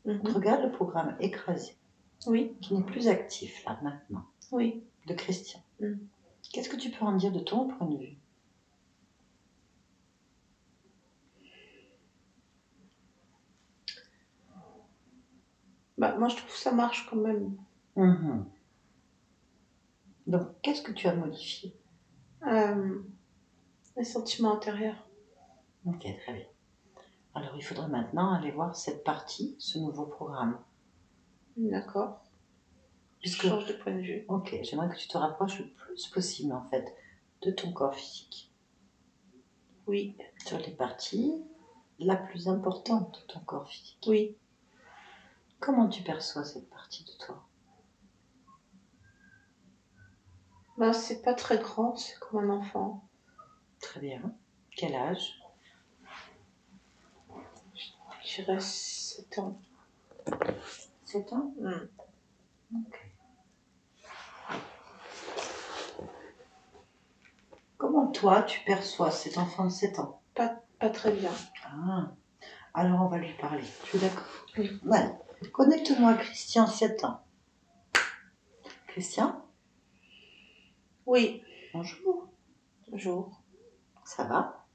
Mhm. Regarde le programme écrasé, Oui. qui n'est plus actif là maintenant, Oui. de Christian. Mm. Qu'est-ce que tu peux en dire de ton point de vue? Bah, moi, je trouve que ça marche quand même. Donc, qu'est-ce que tu as modifié? Les sentiments intérieurs. Ok, très bien. Alors, il faudrait maintenant aller voir cette partie, ce nouveau programme. D'accord. Je Puisque, change de point de vue. ok, j'aimerais que tu te rapproches le plus possible, en fait, de ton corps physique. Oui. Sur les parties la plus importante de ton corps physique. Oui. Comment tu perçois cette partie de toi? Bah, c'est pas très grand, c'est comme un enfant. Très bien. Quel âge? J'irais 7 ans. 7 ans? Ok. Comment toi, tu perçois cet enfant de 7 ans? Pas très bien. Ah, alors on va lui parler. Tu es d'accord? Oui. Voilà. Connecte-moi à Christian, 7 ans. Christian, Oui, bonjour. bonjour. Ça va?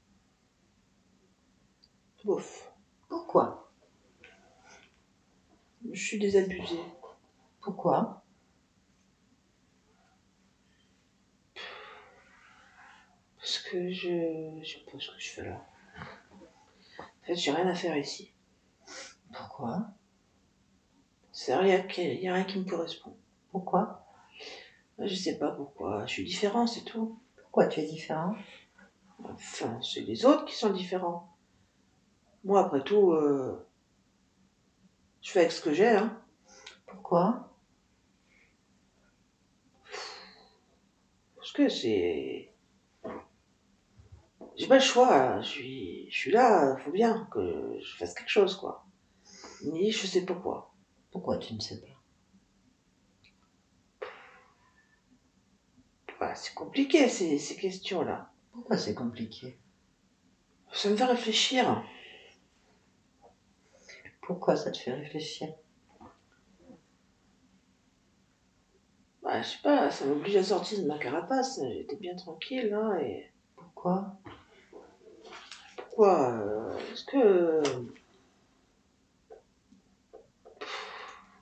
Bouf. Pourquoi? Je suis désabusée. Pourquoi? Parce que je sais pas ce que je fais là. En fait, j'ai rien à faire ici. Pourquoi? C'est rien, y a rien qui me correspond. Pourquoi? Je sais pas pourquoi. Je suis différent, c'est tout. Pourquoi tu es différent? Enfin, c'est les autres qui sont différents. Moi, après tout, je fais avec ce que j'ai, hein. Pourquoi? Parce que c'est... J'ai pas le choix. Je suis là, faut bien que je fasse quelque chose, quoi. Mais je sais pas quoi. Pourquoi tu ne sais pas? Voilà, c'est compliqué, ces questions-là. Pourquoi c'est compliqué? Ça me fait réfléchir. Pourquoi ça te fait réfléchir? Bah, je sais pas, ça m'oblige à sortir de ma carapace. J'étais bien tranquille, là, et... Pourquoi? Pourquoi Est-ce que...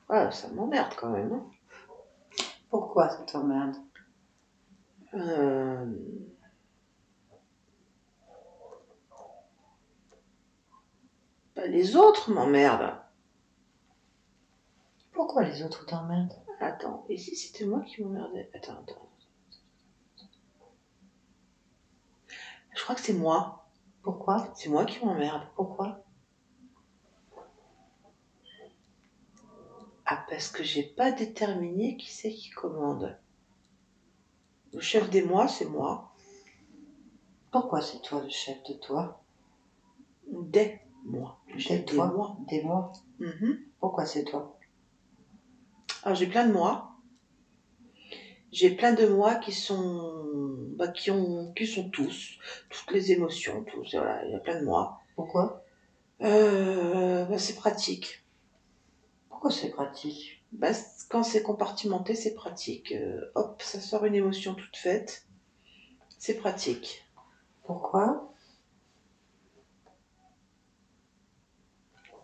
Ah, ça m'emmerde quand même, hein. Pourquoi ça t'emmerde? Euh... Bah, les autres m'emmerdent. Pourquoi les autres t'emmerdent? Attends, et si c'était moi qui m'emmerdais? Attends. Je crois que c'est moi. Pourquoi? C'est moi qui m'emmerde. Pourquoi? Ah, parce que j'ai pas déterminé qui c'est qui commande. Le chef des mois, c'est moi. Pourquoi c'est toi le chef de toi? Des mois. Le chef des toi? mois. Des mois? Pourquoi c'est toi? Alors j'ai plein de mois. J'ai plein de mois qui sont, bah, qui sont toutes les émotions, tous. Voilà, il y a plein de mois. Pourquoi? Bah, c'est pratique. Pourquoi c'est pratique? Bah, quand c'est compartimenté, c'est pratique. Hop, ça sort une émotion toute faite. C'est pratique. Pourquoi?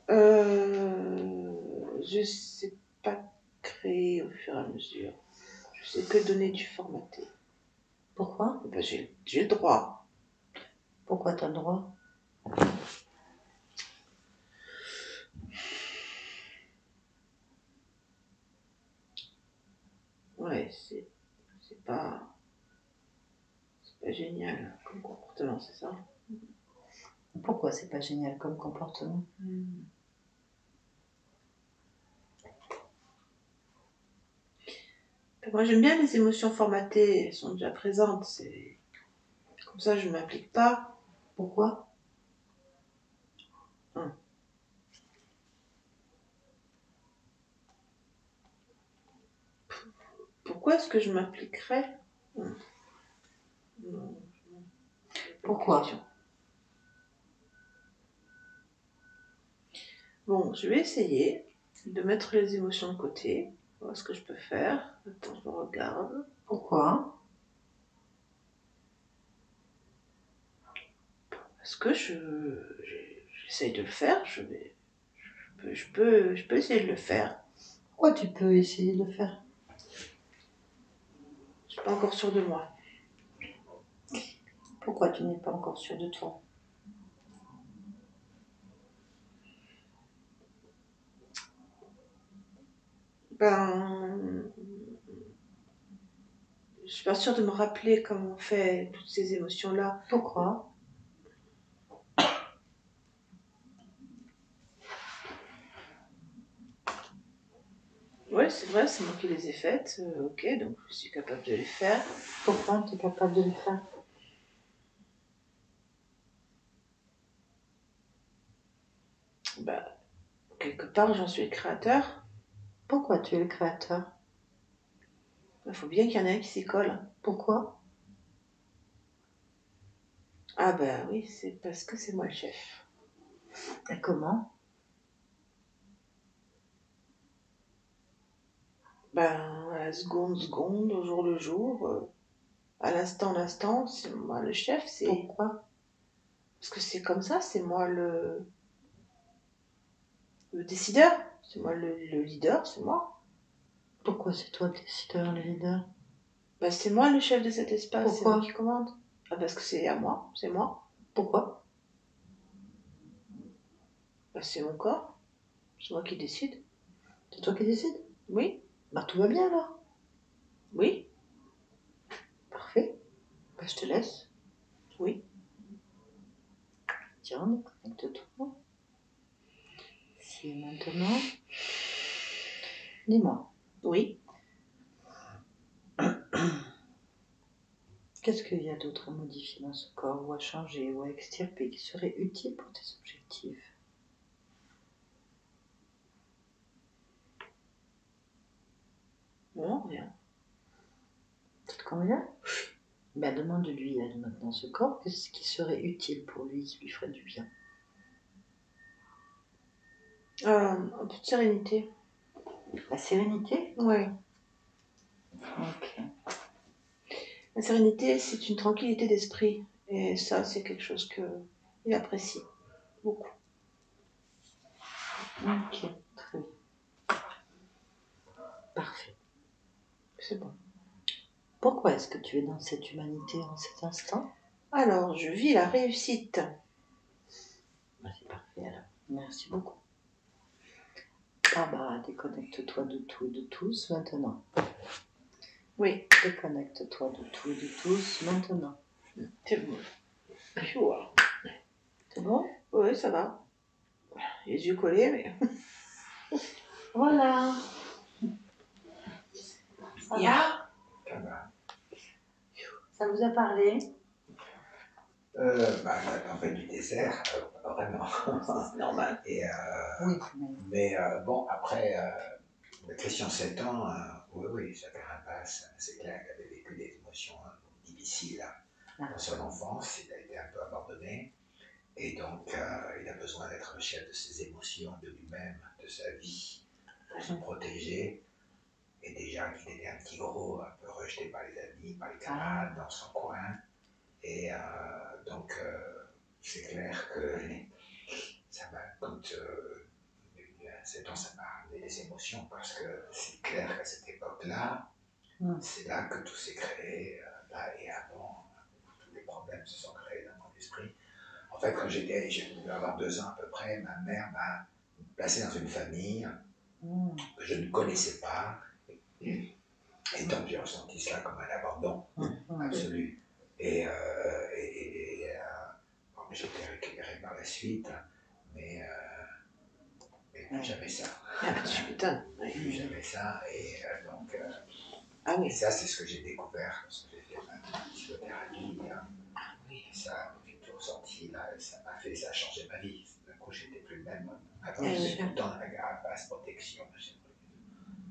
Je sais pas créer au fur et à mesure. Je sais que donner du formaté. Pourquoi? Bah, j'ai le droit. Pourquoi t'as le droit? Ouais, c'est pas génial comme comportement, c'est ça? Pourquoi c'est pas génial comme comportement? Moi, j'aime bien les émotions formatées, elles sont déjà présentes. C'est comme ça, je ne m'implique pas. Pourquoi? Pourquoi est-ce que je m'impliquerais? Non. Pourquoi? Bon, je vais essayer de mettre les émotions de côté. Voir ce que je peux faire. Attends, je regarde. Pourquoi? Est-ce que j'essaye de le faire? Je peux essayer de le faire. Pourquoi tu peux essayer de le faire? Je suis pas encore sûre de moi. Pourquoi tu n'es pas encore sûr de toi? Ben, je suis pas sûre de me rappeler comment on fait toutes ces émotions-là. Pourquoi? Ouais, c'est vrai, c'est moi qui les ai faites. Ok, donc je suis capable de les faire. Pourquoi tu es capable de le faire? Bah, quelque part, j'en suis le créateur. Pourquoi tu es le créateur? Il faut bien qu'il y en ait un qui s'y colle. Pourquoi? Ah ben oui, c'est parce que c'est moi le chef. Et comment? Ben, à la seconde, au jour le jour, à l'instant, c'est moi le chef. C'est Pourquoi? parce que c'est comme ça, c'est moi le décideur, c'est moi le leader, c'est moi. Pourquoi c'est toi le décideur, le leader? Ben, c'est moi le chef de cet espace, c'est Pourquoi? moi qui commande. Ah, parce que c'est à moi, c'est moi. Pourquoi? Ben, c'est mon corps, c'est moi qui décide. C'est toi qui décides? Oui, Bah tout va bien alors. oui, Parfait. Bah je te laisse. oui. Tiens, connecte-toi. Si maintenant. Dis-moi, Oui. qu'est-ce qu'il y a d'autre à modifier dans ce corps, ou à changer, ou à extirper, qui serait utile pour tes objectifs? Non, rien. Ça te convient? Ben demande-lui maintenant ce corps, qu'est-ce qui serait utile pour lui, qui lui ferait du bien? Un peu de sérénité. La sérénité? Oui. Ok. La sérénité, c'est une tranquillité d'esprit. Et ça, c'est quelque chose qu'il apprécie beaucoup. Ok, très bien. Parfait. C'est bon. Pourquoi est-ce que tu es dans cette humanité en cet instant? Alors, je vis la réussite. Ben, c'est parfait alors. Merci beaucoup. Barbara, déconnecte-toi de tout et de tous maintenant. Oui, Déconnecte-toi de tout et de tous maintenant. c'est bon. Pure. C'est bon? Oui, ça va. Les yeux collés, mais. Voilà. Ça Yeah. va? Ça va. Ça vous a parlé? Bah, la tempête du désert, vraiment. C'est normal. Et, Oui, mais bon, après, la question 7 ans, oui, oui, ça fait impasse. C'est clair qu'il avait vécu des émotions difficiles dans son enfance. Il a été un peu abandonné. Et donc, il a besoin d'être le chef de ses émotions, de lui-même, de sa vie, pour se protéger. Et déjà qu'il était un petit gros, un peu rejeté par les amis, par les camarades, dans son coin. Et donc, c'est clair que ça m'a, quand à 7 ans, ça m'a amené des émotions, parce que c'est clair qu'à cette époque-là, c'est là que tout s'est créé, là et avant, tous les problèmes se sont créés dans mon esprit. En fait, quand j'ai dû avoir 2 ans à peu près, ma mère m'a placé dans une famille que je ne connaissais pas. Et donc j'ai ressenti cela comme un abandon absolu. Et bon, j'ai été récupéré par la suite, mais plus jamais ça. Ah, tu m'étonnes. Plus jamais ça. Et donc, Ah oui. et ça, c'est ce que j'ai découvert lorsque j'ai fait ma psychothérapie. Oui. Ça, j'ai tout ressenti, là, ça m'a fait, ça a changé ma vie. D'un coup, j'étais plus le même homme. Avant, Bien j'étais sûr. tout le temps dans la carapace, protection, machin.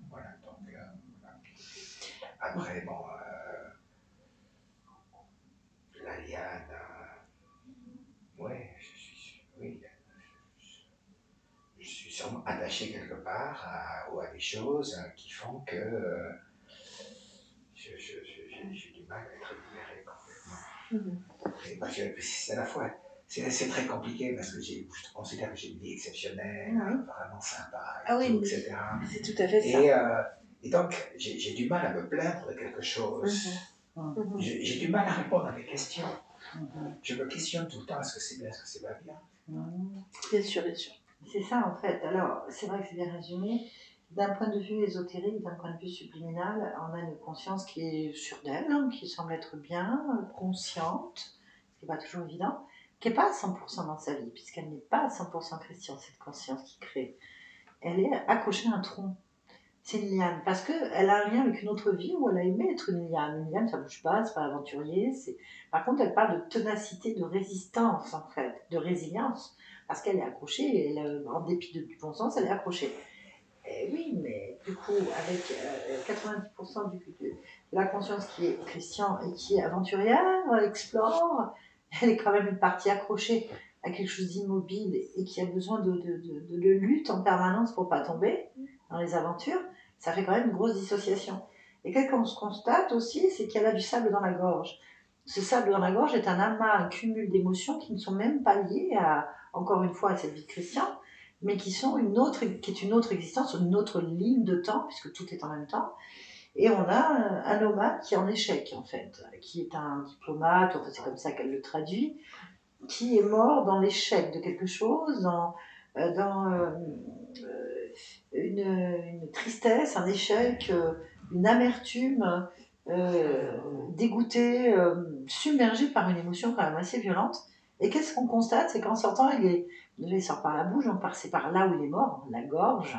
Voilà, donc, voilà. Après, bon, la liane, ouais, oui, je suis sûrement attaché quelque part à des choses qui font que j'ai du mal à être libéré complètement. Et parce que c'est à la fois, c'est très compliqué parce que je considère que j'ai une vie exceptionnelle, vraiment sympa, et Ah oui, tout, mais etc. c'est tout à fait ça. Et donc, j'ai du mal à me plaindre de quelque chose. J'ai du mal à répondre à des questions. Je me questionne tout le temps, est-ce que c'est bien, est-ce que c'est pas bien? Bien sûr, bien sûr. C'est ça en fait. Alors, c'est vrai que c'est bien résumé. D'un point de vue ésotérique, d'un point de vue subliminal, on a une conscience qui est sûre d'elle, qui semble être bien, consciente, ce qui n'est pas toujours évident, qui n'est pas à 100% dans sa vie, puisqu'elle n'est pas à 100% chrétienne, cette conscience qui crée. Elle est accrochée à un tronc. C'est une liane, parce qu'elle a un lien avec une autre vie où elle a aimé être une liane. Une liane, ça bouge pas, c'est pas aventurier. Par contre, elle parle de ténacité, de résistance, en fait, de résilience, parce qu'elle est accrochée, et en dépit du bon sens, elle est accrochée. Et oui, mais du coup, avec 90% de la conscience qui est Christian et qui est aventurière, explore, elle est quand même une partie accrochée à quelque chose d'immobile et qui a besoin de lutte en permanence pour pas tomber dans les aventures, ça fait quand même une grosse dissociation. Et qu'est-ce qu'on se constate aussi, c'est qu'elle a du sable dans la gorge. Ce sable dans la gorge est un amas, un cumul d'émotions qui ne sont même pas liées à, encore une fois, à cette vie de Christian, mais qui sont qui est une autre existence, une autre ligne de temps, puisque tout est en même temps. Et on a un nomade qui est en échec, en fait, qui est un diplomate, enfin c'est comme ça qu'elle le traduit, qui est mort dans l'échec de quelque chose, dans une tristesse, un échec, une amertume, dégoûté, submergé par une émotion quand même assez violente. Et qu'est-ce qu'on constate? C'est qu'en sortant, il sort par la bouche, donc c'est par là où il est mort, la gorge.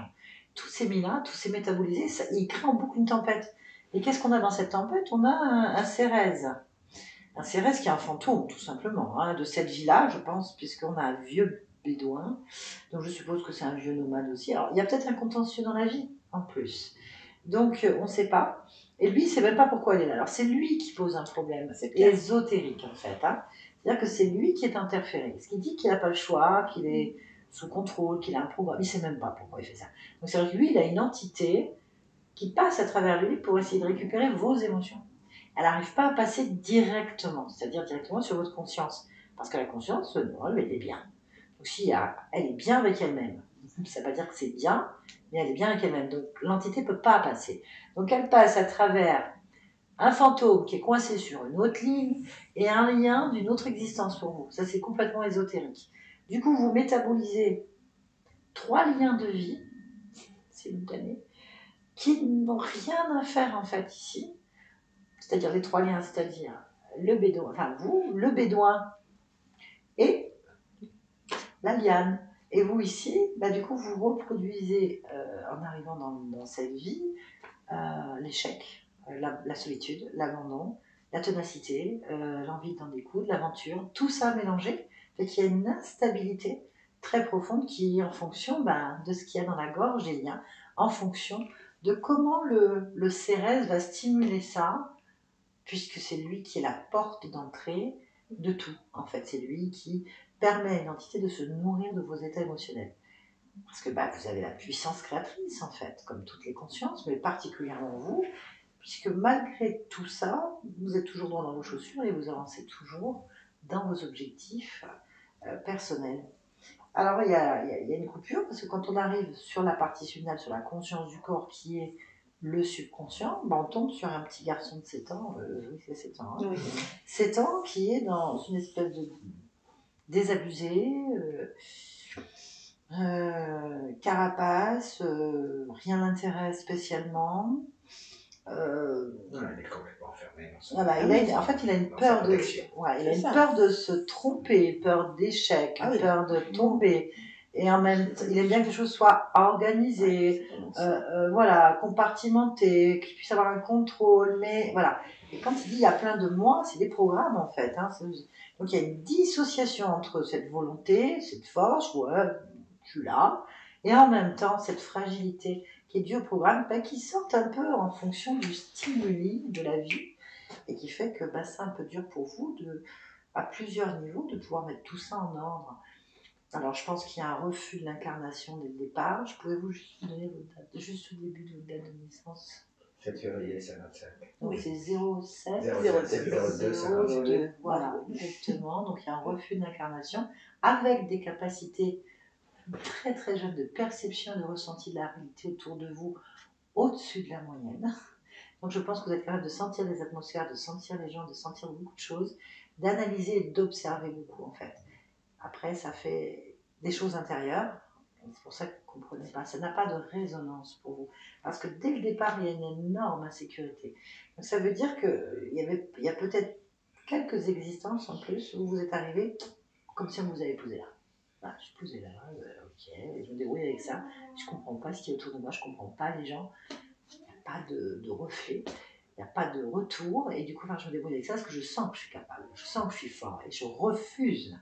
Tout s'est mis là, tout s'est métabolisé, il crée en boucle une tempête. Et qu'est-ce qu'on a dans cette tempête? On a un Cérès. Un Cérès qui est un fantôme, tout simplement, hein, de cette vie-là, je pense, puisqu'on a un vieux bédouin. Donc je suppose que c'est un vieux nomade aussi. Alors il y a peut-être un contentieux dans la vie, en plus. Donc on ne sait pas. Et lui, il ne sait même pas pourquoi il est là. Alors c'est lui qui pose un problème ésotérique, en fait. Hein. C'est-à-dire que c'est lui qui est interféré. Ce qui dit qu'il n'a pas le choix, qu'il est sous contrôle, qu'il a un programme. Il ne sait même pas pourquoi il fait ça. Donc c'est-à-dire que lui, il a une entité qui passe à travers lui pour essayer de récupérer vos émotions. Elle n'arrive pas à passer directement, c'est-à-dire directement sur votre conscience. Parce que la conscience, non, elle est bien. Donc si elle est bien avec elle-même, ça ne veut pas dire que c'est bien, mais elle est bien avec elle-même. Donc l'entité ne peut pas passer. Donc elle passe à travers un fantôme qui est coincé sur une autre ligne et un lien d'une autre existence pour vous. Ça, c'est complètement ésotérique. Du coup, vous métabolisez 3 liens de vie simultanés qui n'ont rien à faire en fait ici. C'est-à-dire les 3 liens, c'est-à-dire le bédouin, enfin vous, le bédouin et la liane. Et vous ici, bah, du coup, vous reproduisez en arrivant dans cette vie l'échec, la solitude, l'abandon, la ténacité, l'envie d'en découdre, l'aventure, tout ça mélangé, fait qu'il y a une instabilité très profonde qui est en fonction de ce qu'il y a dans la gorge des liens, en fonction de comment le Cérès va stimuler ça, puisque c'est lui qui est la porte d'entrée de tout. En fait, c'est lui qui permet à une entité de se nourrir de vos états émotionnels. Parce que vous avez la puissance créatrice, en fait, comme toutes les consciences, mais particulièrement vous, puisque malgré tout ça, vous êtes toujours droit dans vos chaussures et vous avancez toujours dans vos objectifs personnels. Alors, il y a une coupure, parce que quand on arrive sur la partie finale, sur la conscience du corps, qui est le subconscient, on tombe sur un petit garçon de 7 ans, oui c'est 7 ans, hein, oui. 7 ans qui est dans une espèce de désabusé, carapace, rien l'intéresse spécialement. Non, il est complètement fermé. Voilà, en fait, il a une peur il a une peur de se tromper, peur d'échec, peur de tomber. Et en même temps, il aime bien que les choses soient organisées, voilà, compartimentées, qu'il puisse avoir un contrôle, mais voilà. Et quand il dit il y a plein de moi, c'est des programmes en fait. Hein, donc il y a une dissociation entre cette volonté, cette force, ouais, je suis là, et en même temps cette fragilité qui est due au programme, qui sortent un peu en fonction du stimuli de la vie, et qui fait que c'est un peu dur pour vous, à plusieurs niveaux, de pouvoir mettre tout ça en ordre. Alors, je pense qu'il y a un refus de l'incarnation dès le départ. Pouvez-vous juste me donner votre date, juste au début de votre date de naissance? 7 février 57. Donc oui. C'est 07 02. 02. Voilà, exactement. Donc il y a un refus d'incarnation avec des capacités très très jeunes de perception et de ressenti de la réalité autour de vous au-dessus de la moyenne. Donc je pense que vous êtes capable de sentir les atmosphères, de sentir les gens, de sentir beaucoup de choses, d'analyser et d'observer beaucoup en fait. Après, ça fait des choses intérieures. C'est pour ça que vous ne comprenez pas. Ça n'a pas de résonance pour vous. Parce que dès le départ, il y a une énorme insécurité. Donc ça veut dire qu'il y a peut-être quelques existences en plus où vous êtes arrivé comme si on vous avait posé là. Je suis posé là, ok, je me débrouille avec ça. Je ne comprends pas ce qui est autour de moi, je ne comprends pas les gens. Il n'y a pas de reflet. Il n'y a pas de retour. Et du coup, je me débrouille avec ça parce que je sens que je suis capable. Je sens que je suis fort. Et je refuse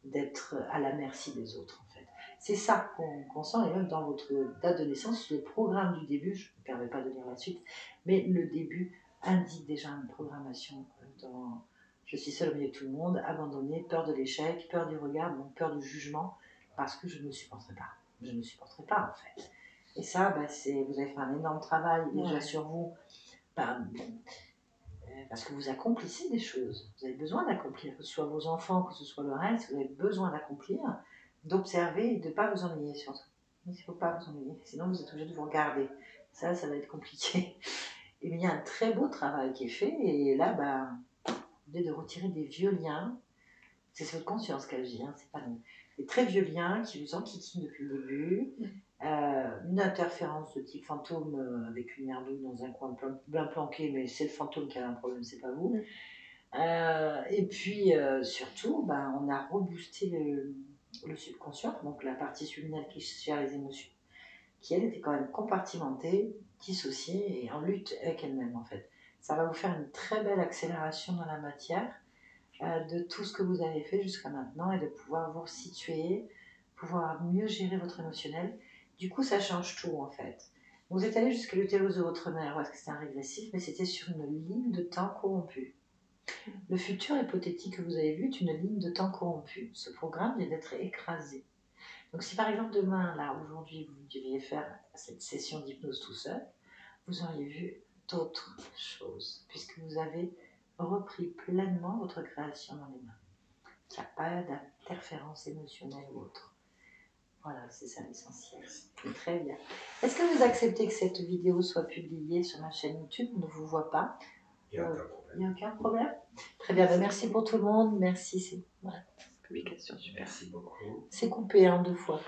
d'être à la merci des autres, en fait. C'est ça qu'on sent, et même dans votre date de naissance, le programme du début, je ne me permets pas de lire la suite, mais le début indique déjà une programmation dans je suis seule au milieu de tout le monde, abandonnée, peur de l'échec, peur du regard, donc peur du jugement, parce que je ne me supporterai pas. Je ne me supporterai pas, en fait. Et ça, bah, vous avez fait un énorme travail déjà sur vous, bah, parce que vous accomplissez des choses. Vous avez besoin d'accomplir, que ce soit vos enfants, que ce soit le reste, vous avez besoin d'accomplir, d'observer et de ne pas vous ennuyer surtout. Il ne faut pas vous ennuyer, sinon vous êtes obligé de vous regarder. Ça va être compliqué. Et il y a un très beau travail qui est fait, et là, bah, de retirer des vieux liens. C'est votre conscience qu'agit, hein, c'est pas nous. Des très vieux liens qui vous enquiquinent depuis le début, une interférence de type fantôme avec une merdouille dans un coin bien planqué, mais c'est le fantôme qui a un problème, c'est pas vous. Et puis surtout, ben, on a reboosté le subconscient, donc la partie subliminale qui gère les émotions, qui elle était quand même compartimentée, dissociée et en lutte avec elle-même en fait. Ça va vous faire une très belle accélération dans la matière de tout ce que vous avez fait jusqu'à maintenant et de pouvoir vous situer, pouvoir mieux gérer votre émotionnel. Du coup, ça change tout en fait. Vous êtes allé jusqu'à l'utérus de votre mère, parce que c'était un régressif, mais c'était sur une ligne de temps corrompue. Le futur hypothétique que vous avez vu est une ligne de temps corrompue. Ce programme vient d'être écrasé. Donc si par exemple demain, là, aujourd'hui, vous deviez faire cette session d'hypnose tout seul, vous auriez vu d'autres choses, puisque vous avez repris pleinement votre création dans les mains. Il n'y a pas d'interférence émotionnelle ou autre. Voilà, c'est ça l'essentiel. Très bien. Est-ce que vous acceptez que cette vidéo soit publiée sur ma chaîne YouTube? On ne vous voit pas. Il n'y a aucun problème. Il n'y a aucun problème. Très bien, ben merci pour tout le monde. Merci, c'est voilà, publication super. Merci beaucoup. C'est coupé en 2 fois.